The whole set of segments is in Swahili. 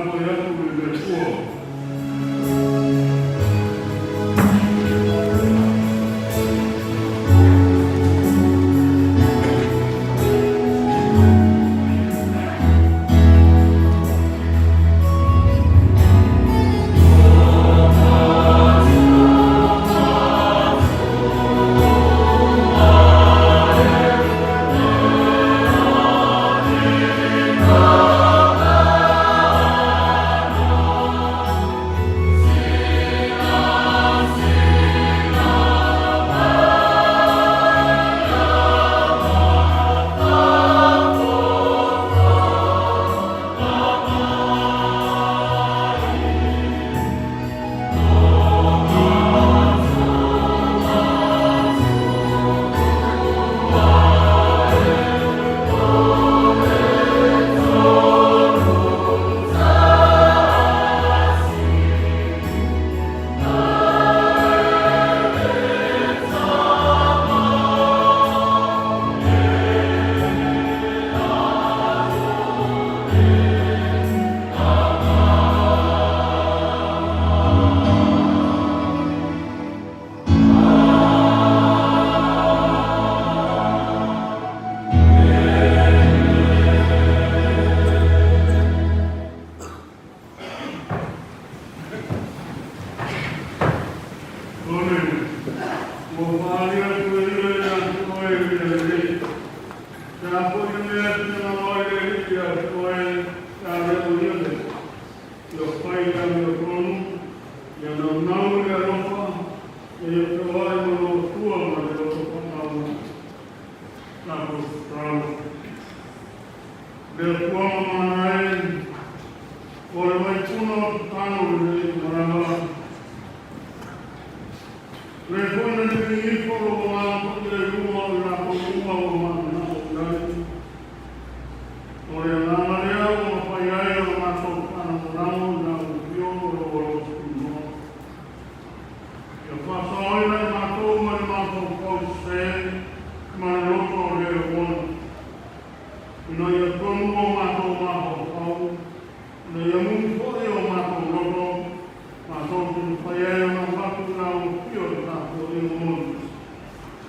mambo yangu imekuwa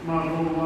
Mato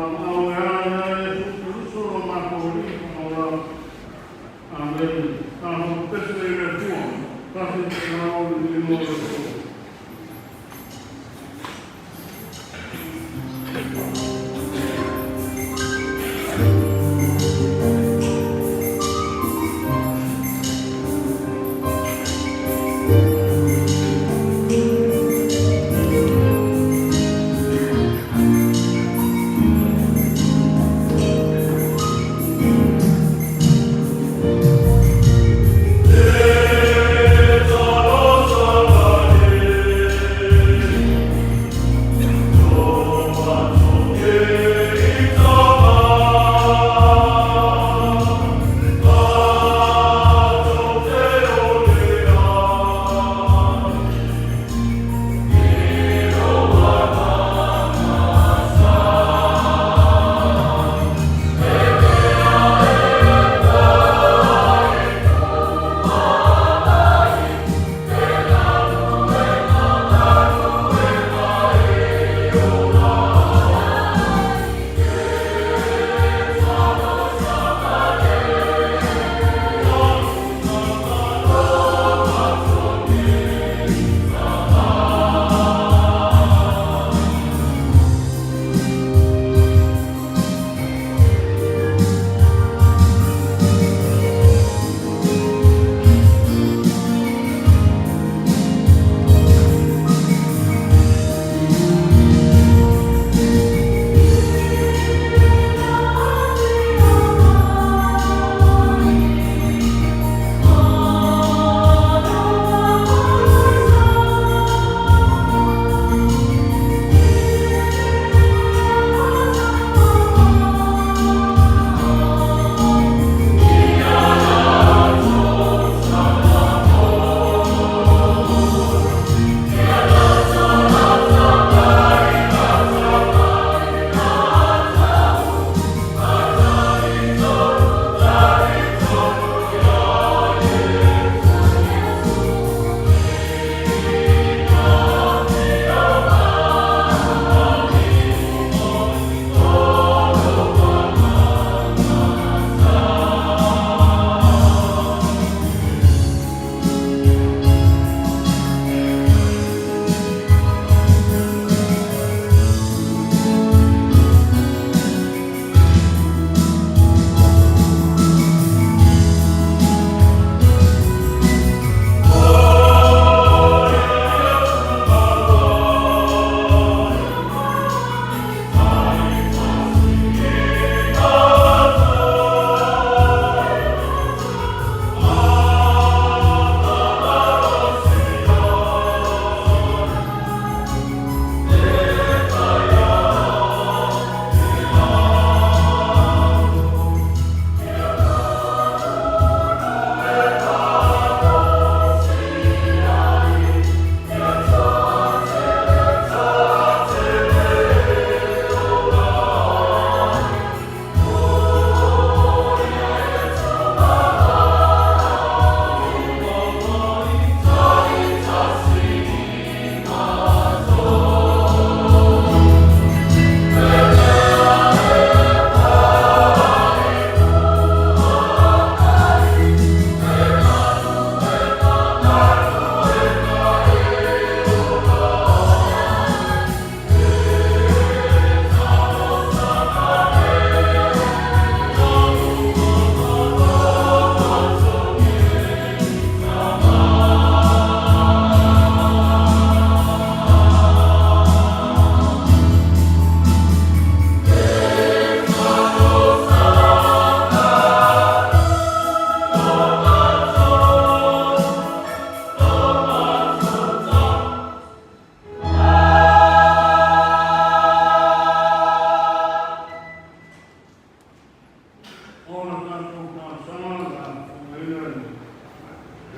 ona tātou tā sāna, o ina ni,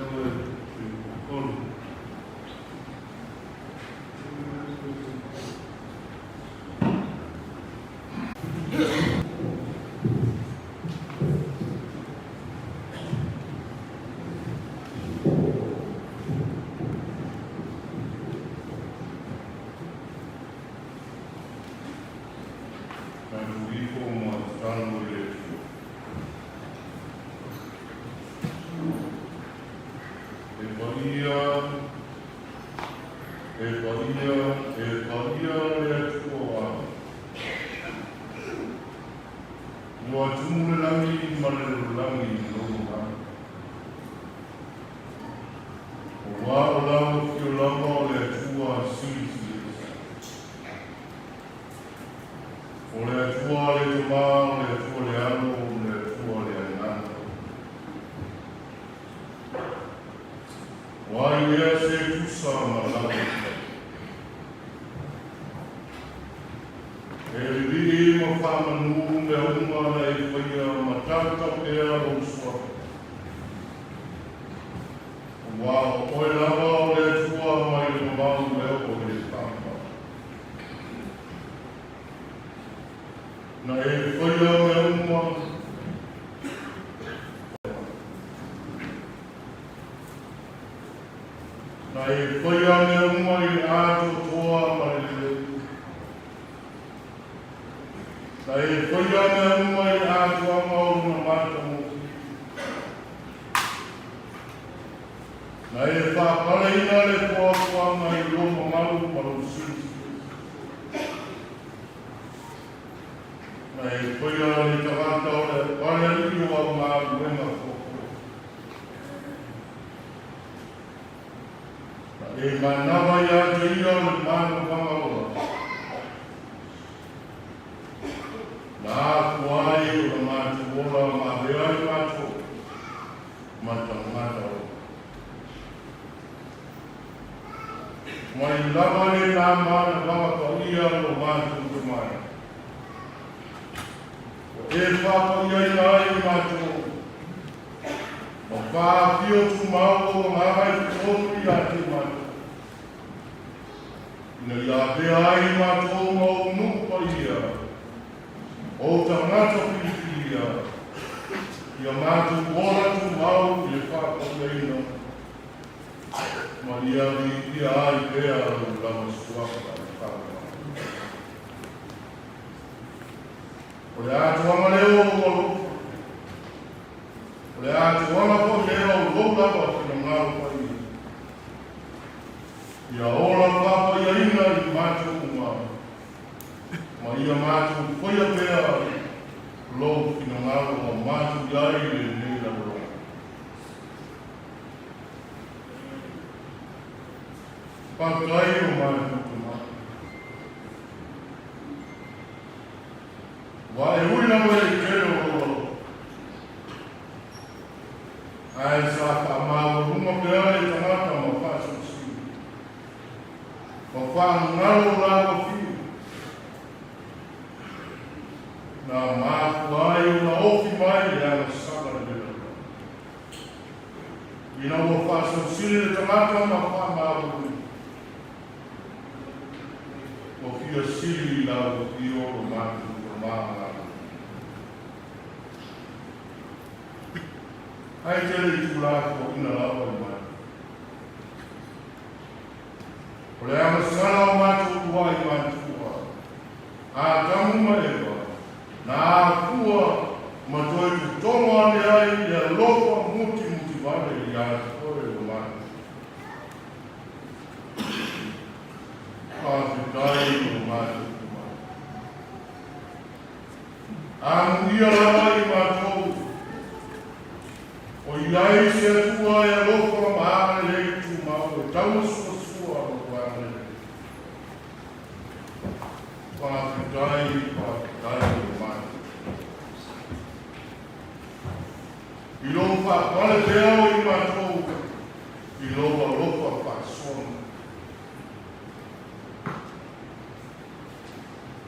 ewe te kolu.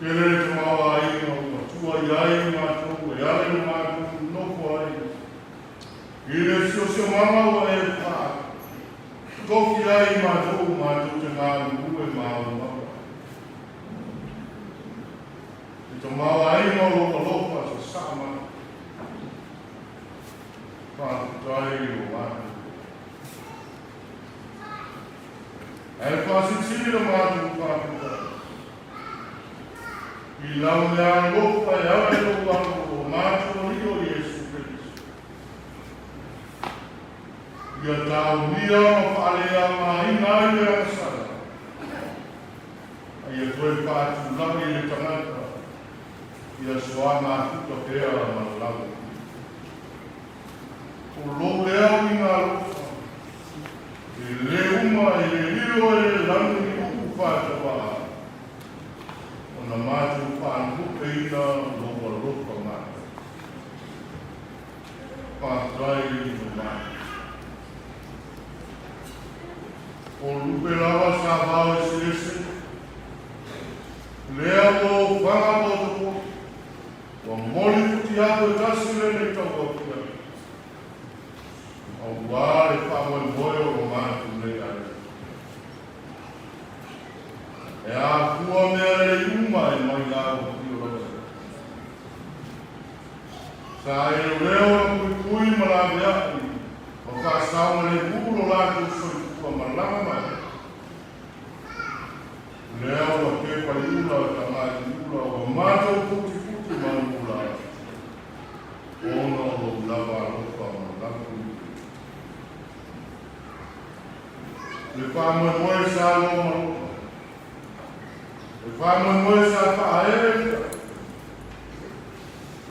Kelele te mawa ai, tua iai, mātou, e ale mātou, no mama o e pa. Kofi ai mātou mātou te ngā ngue māu. Ito mau ai mo lopa sa sama. Pātai o mātou. E pāsitira mātou pātai. I lau mea lopa e awe o wango o mātou rio Iesu Christ. Ia tau mia o whaalea mai nai e asara. Ia koe pātu lawe le tangata. Ia soa mātuta pēra ma lawe. O lo lea i ngā lopa. E le uma e le liro e le langu i uku whātawa. O na mātu whānupe ina lopa mātu. Pātai i no mātu. O lupe lawa sa vāo e se lea o whangapoto. O mori puti ato e tasile ne tau kia. O wāre whamoe moe o mātu le are. E a kua mea le uma e mai ngā o ki o rata. Sa e reo na kui ma la meaki. O ka sauna le kuro lātou soi kua ma lama mai. Leo a ke pai ula o ta mai ula o mātou puti manula. Ono o lava ropa ma laku. Le whamoe moe sa lo maropa. Le whamoe moe sa whaere.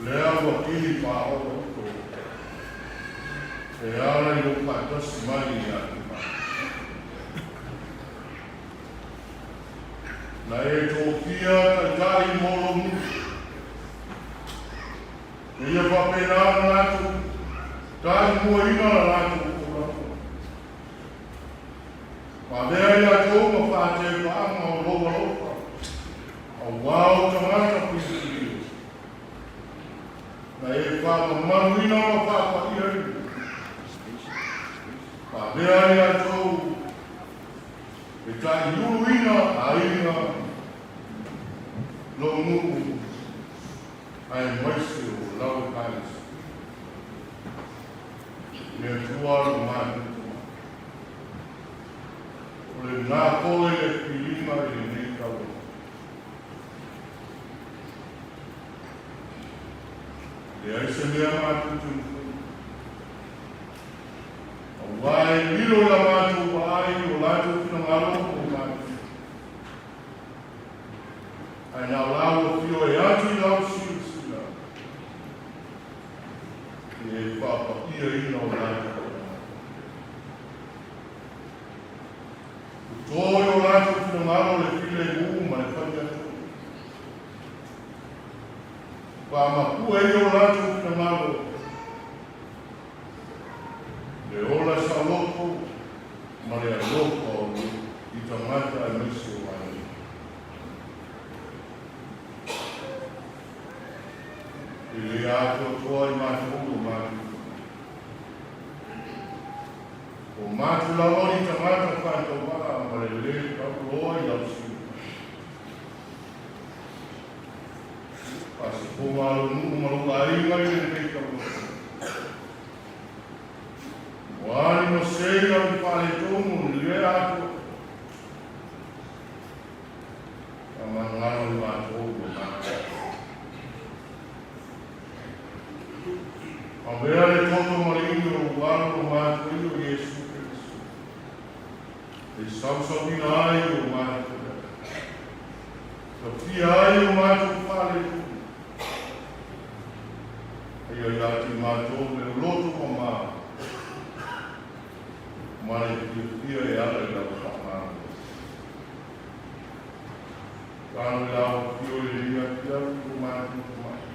Lea wa kili pa o to. E ara i o patasi mai i ati pa. Na e tō kia ta kai moro mu. Ia whapena na lātu, tāi mua ina na lātu kōrako. Pāwea ia tō ma whāte whaama o loa lopa. A wāo tamata pisi. Na e whaama manu ina ma whāpa ia ina. Pāwea ia tō, e tāi uru ina a ina lo nuku. Ai maise o lau kāis. Me tuaru mātu. O le nā koe le pilima i le nei kaua. Le aise mea mātu tunu. O wāe milo la mātu wāe o lātu kina ngaro o mātu. Ai nā lau o fio e atu lau si. E whapa ia ina o lātu. O tōi o lātu kina ngaro le while uma e whani atu. Whamapua i o lātu kina ngaro. Le ola sa loko, ma le a loko i tamata e misi o wani. I le ato toa i mātu o mātu. O mātu lalori tamata whāta wā, ma le kapuroa i au si. Pasi pōmalo nuku maruka inga i le pei kapuroa. Wāni no seira i whāle tōmu ni le ato. Ka manangano i mātu o mātu. A vera le toto marinho o guardo o mato e o Iesu Cristo. E sausapina ai o mato. Kapia ai o mato fale. E ai ati mato me loto o ma. Mare pia e ala i lau whamana. Kano i lau pio e ringa pia o mato o mato.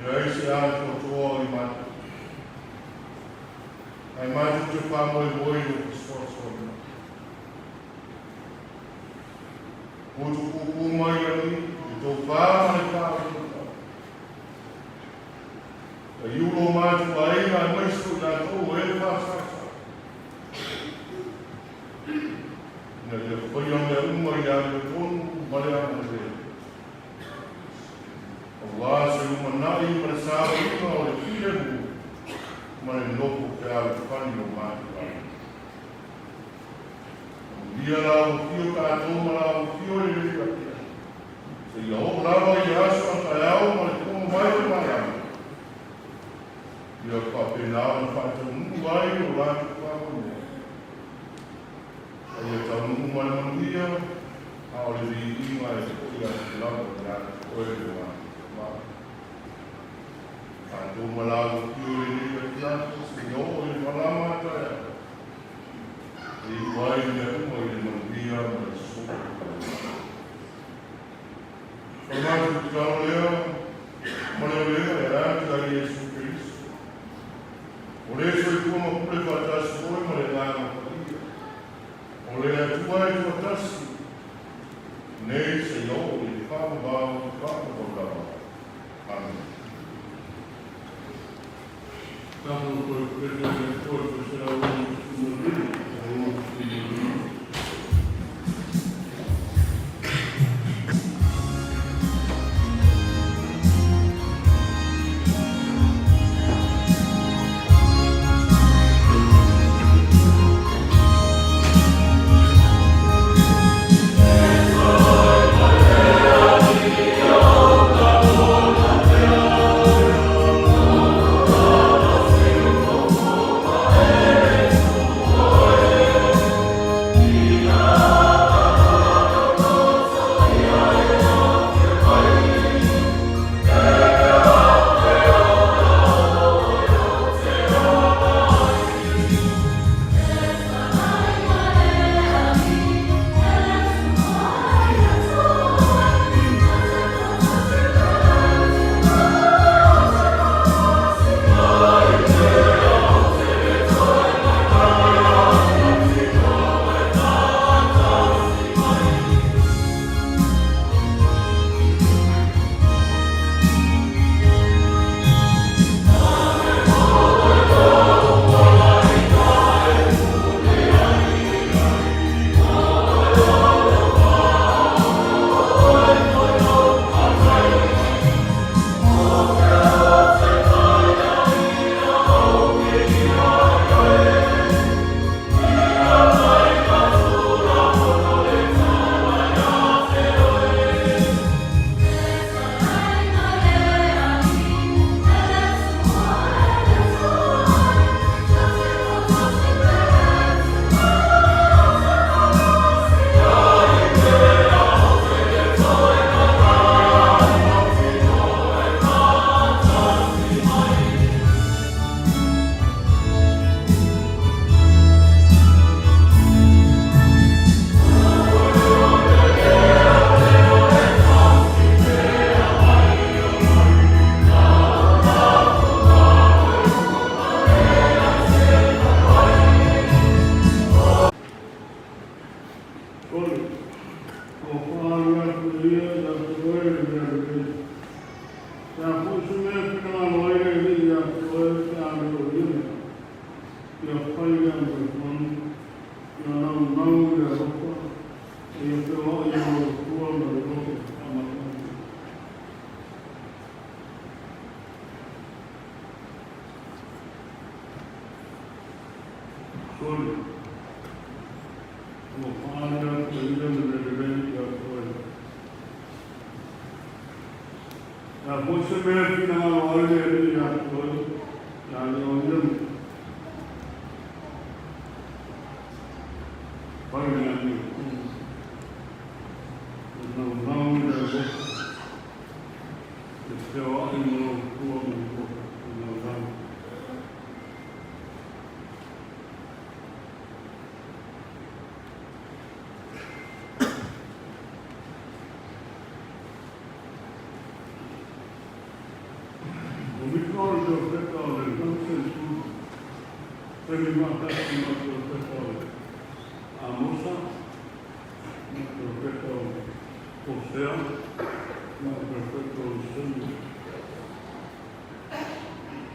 E se ato toa i mata. Ai mata te whamoe moi o kiswasona. Motu kuku mai ani, e tō whāma e kāwhata. iulo mātu a inga maisu na tō e whasasa. Nā ia whaia mea unga i ane tonu mare ana re. O wāse uma nai mare sāwa inga o le whire mu mare noko ke awe whani o mātu a. Ia rau fio kātou marau fio e rei akia. Se ia o rawa i aso a kai au mare tōmu mai o mai ana. Ia whapenao na whātou nungu ai o rātu whāko nea. Ia tau nungu mai manuia, a o le vi inga e ia te lawa i atu koe o atu. Kātou marau fio e rei akia, se ia o e malama atai a. E vai mea uma i le manuia ma le soka. Whamatu ki tau lea, ma leo lea e atu a Iesu Christo. O le so i kua mapule whatasi koe ma le ngāna whaia. O le atua e whatasi. Nei se iau i le whamabau, whamabau. Amen. Tāpuna koe kutete e koe kutera o kumuriri.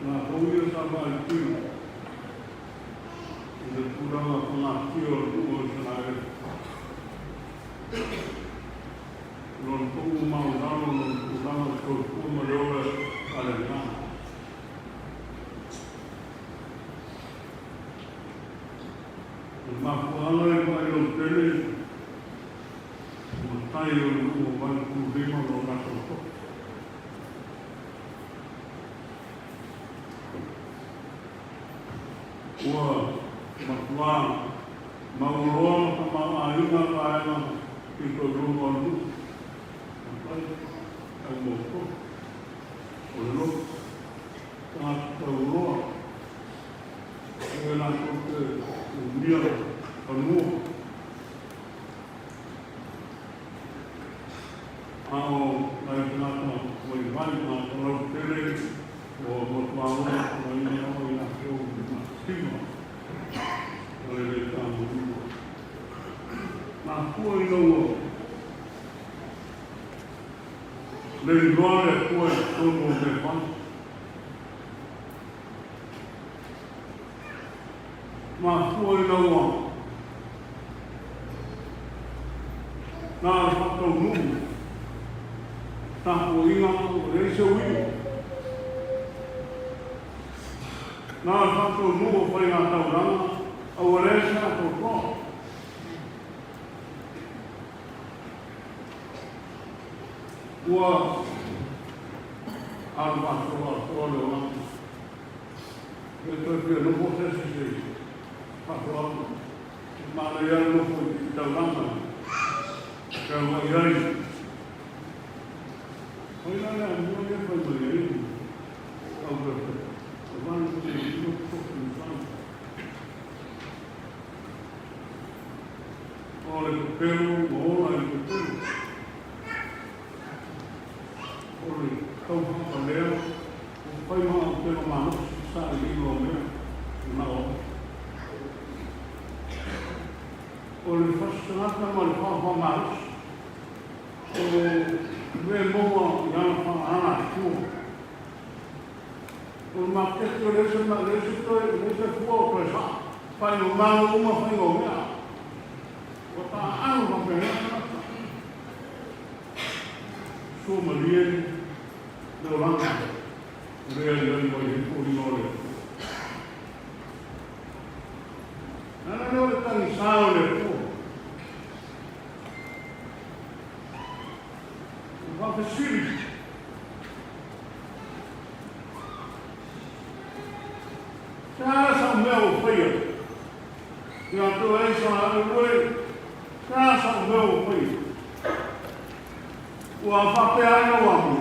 na kouia sa mai tino. Ina puranga kona tio o sana e. Non kou mau nano, non puranga kou kuma reola ale nana. Ma puranga e mai o tele, o tai o mai kurima no nato ko. Ua matua mauroa ka maaina ka aina ki ko rungo anu. Pai au moko. O lo ka tauroa. E na kote unia anua. Ao nai tinata wai vai na tarau tere o motuaroa o ina o ina keo na tima. O e le tāmu rua. Nā kua ina ua. Le loare kua e tono o me whai. Nā kua ina ua. Nā whakau nungu. Tāko inga o reise ui. Nā whakau nungu whai ngā tauranga. Au reise a tō kō. Ua aru wātoa toa leo nātu. E toi pia nuko tesi se whakau atu. Māna iau nuko i tauranga. Kia wai ai. Hoi nana a mua ia whai mai ai. Au rata. O vāna te i nuko i whāna. Ole ko pero, ola i ko pero. Ole kau hapa leo, o whai maa o pero mano, sa i ino o mea, na o. Ole whasanata ma le whapa maus, o me moa i ana whaana i kua. Ole ma kete o resa ma resa toi, resa kua o toi sa, whai o mano uma whai o mea. O tā anu ma pēnea nata. So ma lieni, leo langa, rea li ai mai he kuri nore. Nana leo le tangi sāo le kua. O whaka siri. Tāra sa mea o whaia. Ia tō ei sa anu roi. Kāsa o meu whai. Ua whape aina wamu.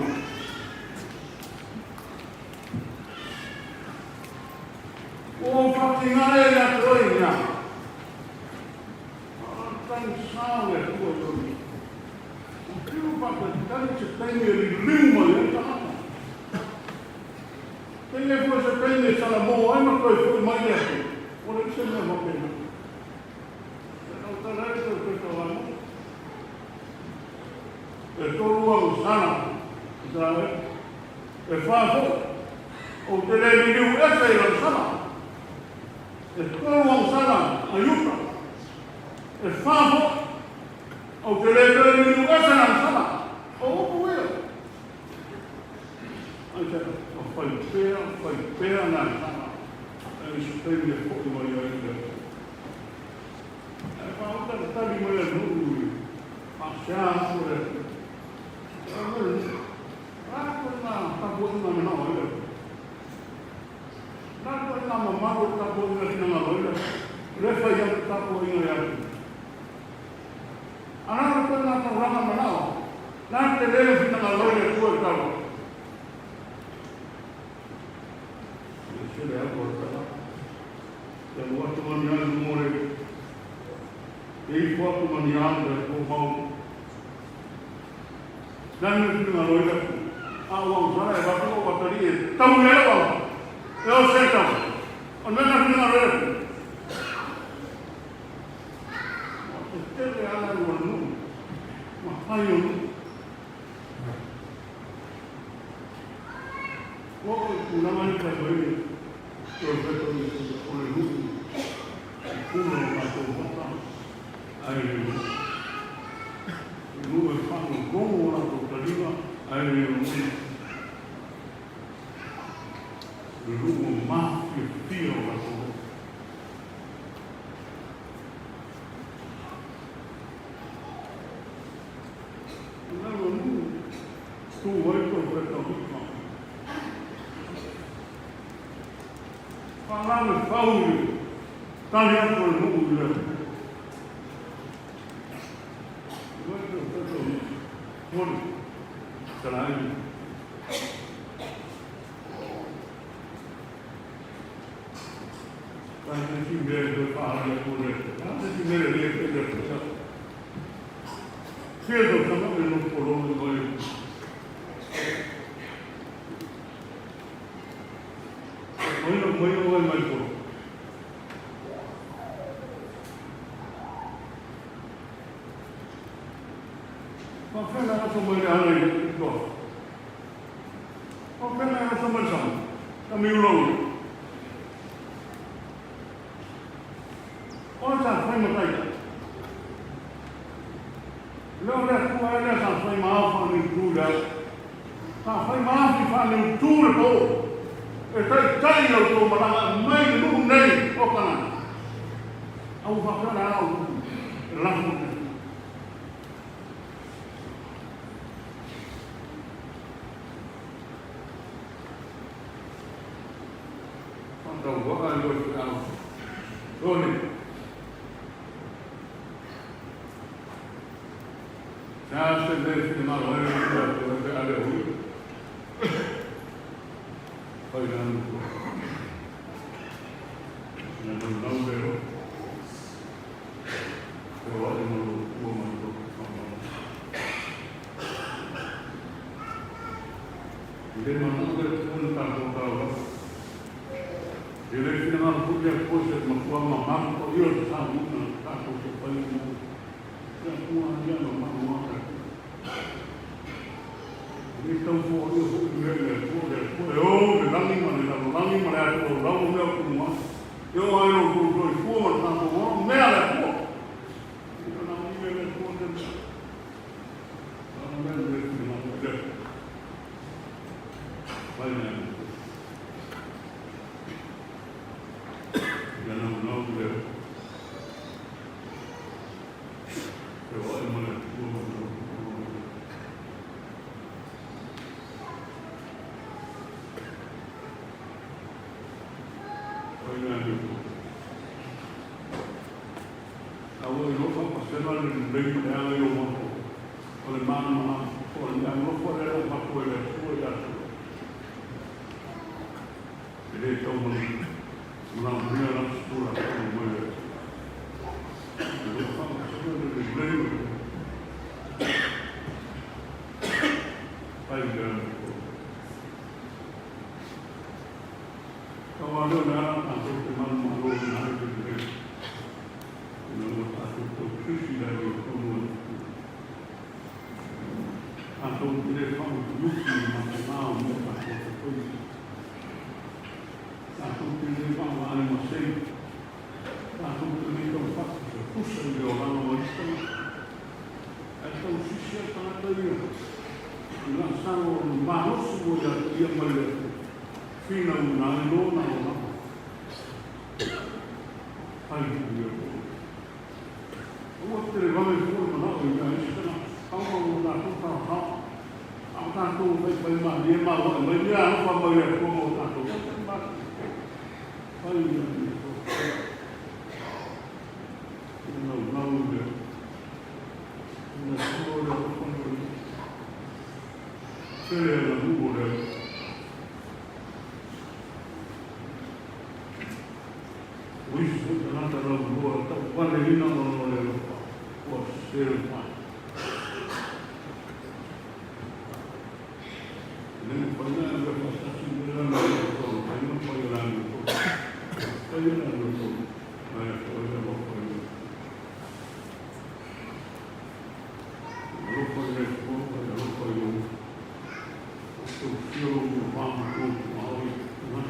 Ua whake ngare ia toi ngā. Tangi sāwe kua toi. O kiru whaka tangi se tangi ri lima i tāna. Tangi kua se tangi sala mō aina toi whai mai atu. O le kise mea whape ngā. E tōrua o sana, e whāwho, o te rei riu ese i rau sana. E tōrua o sana, a yuta. E whāwho, o te rei riu ese i rau sana. O opu ea. Ai te, o whai pēra nā sana. E iso teimi e whoki mai ai te. E whāwho, te tari mai a nuru. A sea ure. Rāko nā tapo ina me nā oira. Rāko nā mamaru tapo ina tina ngā oira. Refa iau tapo ina iau. Anara ko nā tauranga me nā o. Nā te leo tina ngā oira kua tau. E sere a kua tau. Te watu mani anu more. E i watu mani anu e kua mau. Nani me tina ngā oira kua. Awang sana e watu o watari e tau lea wau. E o se tau. O nena tina ngā oira kua. O te tere ana ua nu. Ma hai o nu. una manera fue perfecto con el grupo, uno más el grupo es fan como una totalidad, el grupo más festivo para todo. Tu vuoi completamente parlare paure tagliando il nulla fuori sarai tanti si vede fare pure tanti si vede riempire chiedo che non colore voi muy mal. Confirma la sua mulher aí, confirma a sua mulher, caminho longo. Olha a frente aí. Não é tua, é essa frente mal falando tudo. A frente mal falando tudo. Estoy cayendo como la mãe do nem o canal. Ao papel lá, lá no quando vou a lo canal. Doni. Já se deve filmar o que é o olhando não veio eu olho no comando ele mandou ele tá voltando ele final podia coisa uma forma mais curiosa sabe não tá com o pai uma dia não então eu Sio mfano tu maui na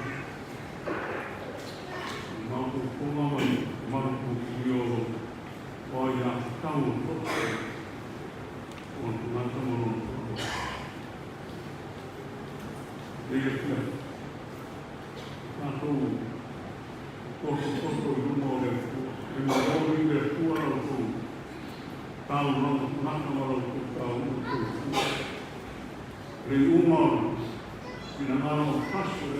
mambo kama mambo hiyo oya kama tunataka ile pia tanto todo mundo é melhor ir a tua no tal não no tal uma e não faço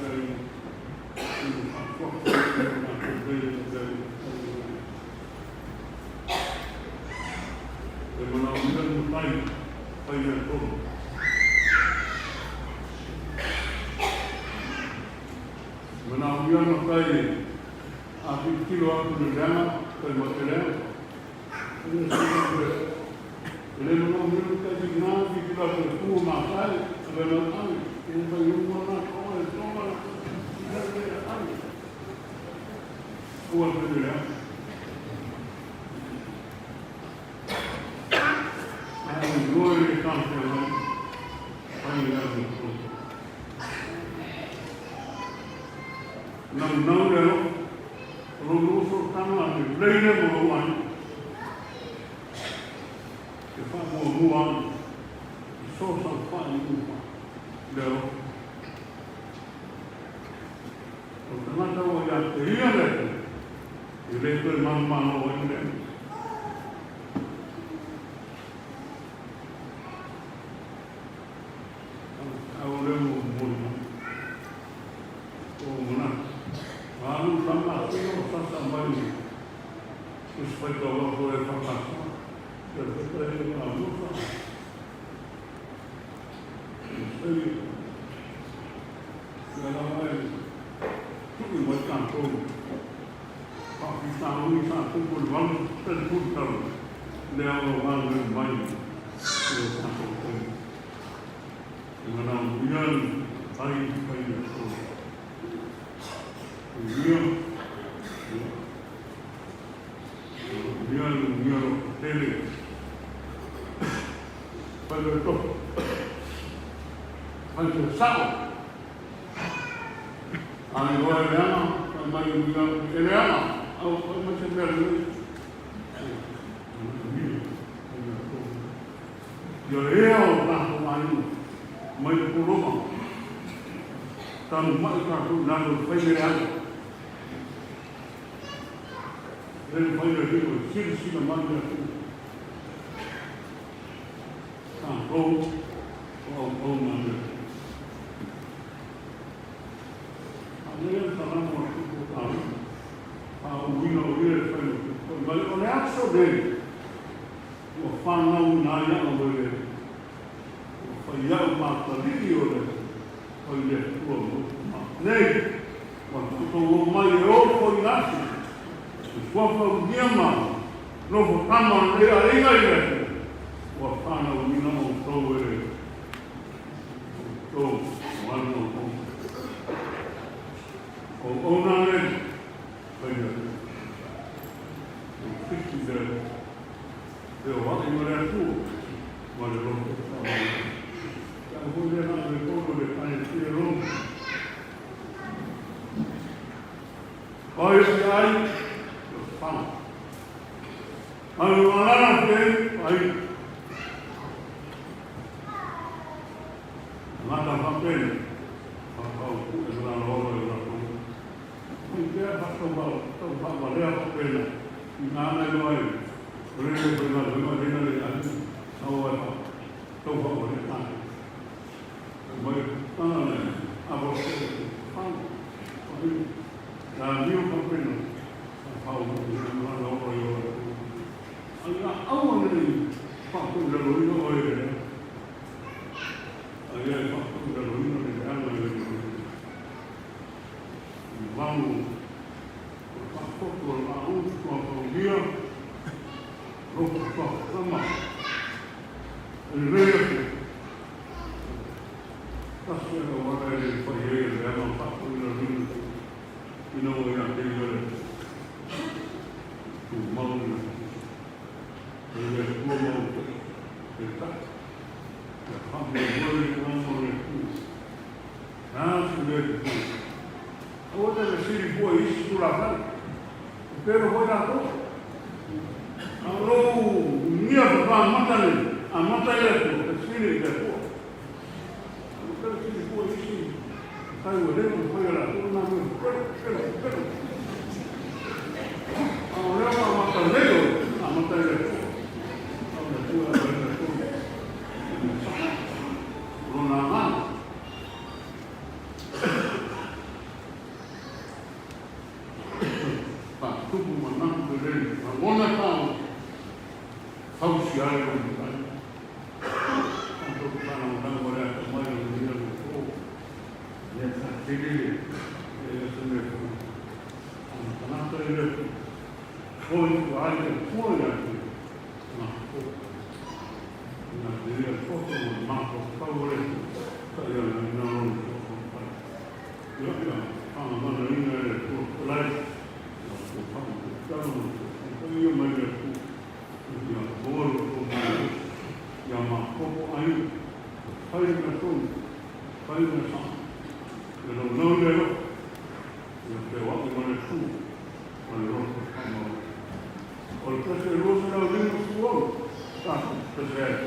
le o te le siri bua isi tu la kai pero hoi la to alo nia pa matale a matale ko te siri te ko o te siri bua isi kai o le ko hoi la to na mo pero ahora vamos a matale ko ahora tu a ver ko Rona man. Tupu manang beren, ngona tau, kau siai ko bukan. Untuk kana orang orang semua yang dia itu, dia sendiri, dia sendiri. Anak saya itu, kau itu ada semua yang itu, nah dia foto mampu kau boleh, saya yang nak ya, mana ini itu lain. Io mi ricordo che lavoro come chiama poco aiuto, fai una sa, che non vero, che vado con il suo, con il rosso fanno. Oltre che il rosso era il suo, tanto per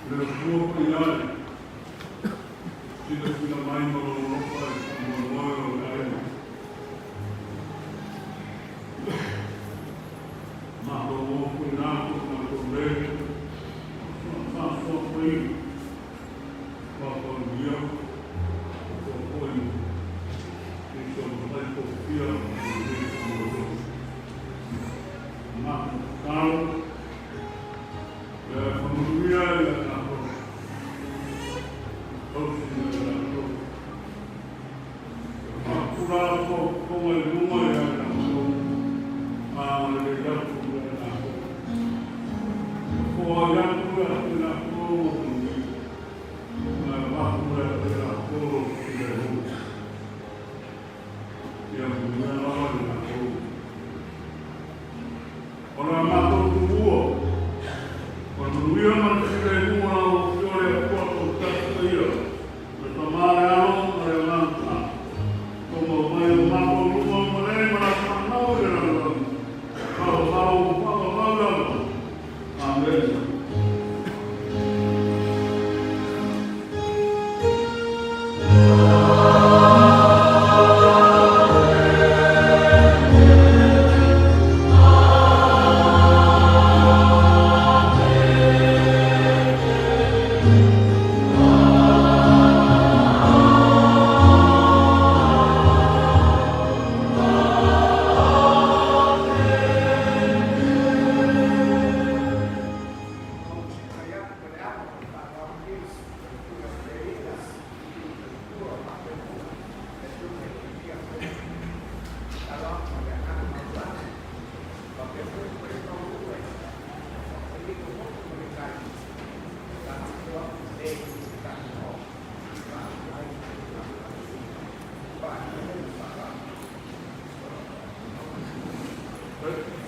le suo finale, si le fino mai non lo fai come noi lo faremo. Ma lo ho cuinato, ma lo vedo, sono tanto qui, ma con Dio, poi mi sono detto fiero, ma caro, famiglia è la cosa, ma curato come il numero è la cosa, ma le dato poi anche la cosa, ma pure la cosa che è venuta, che è una cosa. Ora amato tuo, quando lui non si vede una opzione a porto stesso io, per tomare a Roma e l'altra, come ormai amato l'uomo non è ma la fanno quando Amen.